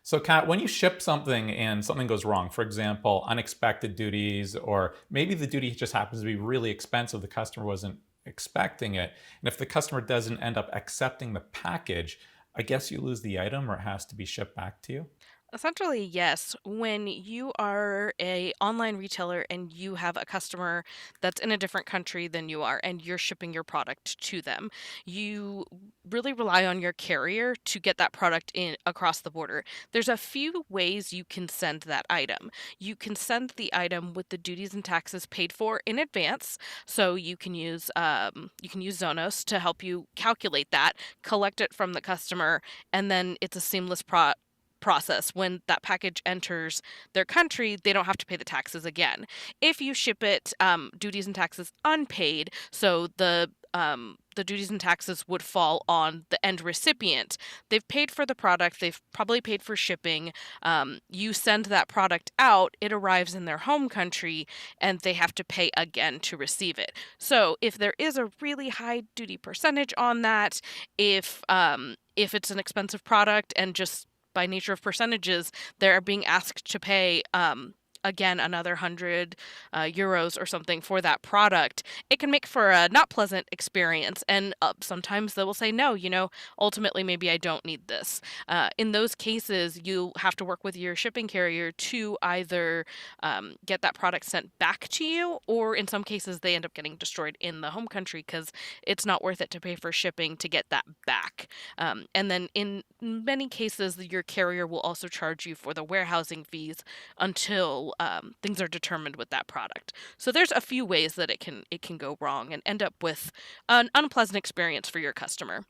So, Kat, when you ship something and something goes wrong, for example, unexpected duties, or maybe the duty just happens to be really expensive, the customer wasn't expecting it. And if the customer doesn't end up accepting the package, I guess you lose the item or it has to be shipped back to you. Essentially, yes. When you are a online retailer and you have a customer that's in a different country than you are and you're shipping your product to them, you really rely on your carrier to get that product in across the border. There's a few ways you can send that item. You can send the item with the duties and taxes paid for in advance. So you can use Zonos to help you calculate that, collect it from the customer, and then it's a seamless process. When that package enters their country, they don't have to pay the taxes again. If you ship it duties and taxes unpaid, so the duties and taxes would fall on the end recipient. They've paid for the product, they've probably paid for shipping. You send that product out, it arrives in their home country, and they have to pay again to receive it. So if there is a really high duty percentage on that, if it's an expensive product and just by nature of percentages, they're being asked to pay again another 100 euros or something for that product. It can make for a not pleasant experience, and sometimes they will say no. Ultimately, maybe I don't need this. In those cases, you have to work with your shipping carrier to either get that product sent back to you, or in some cases, they end up getting destroyed in the home country because it's not worth it to pay for shipping to get that back. And then in many cases, your carrier will also charge you for the warehousing fees until things are determined with that product. So there's a few ways that it can go wrong and end up with an unpleasant experience for your customer.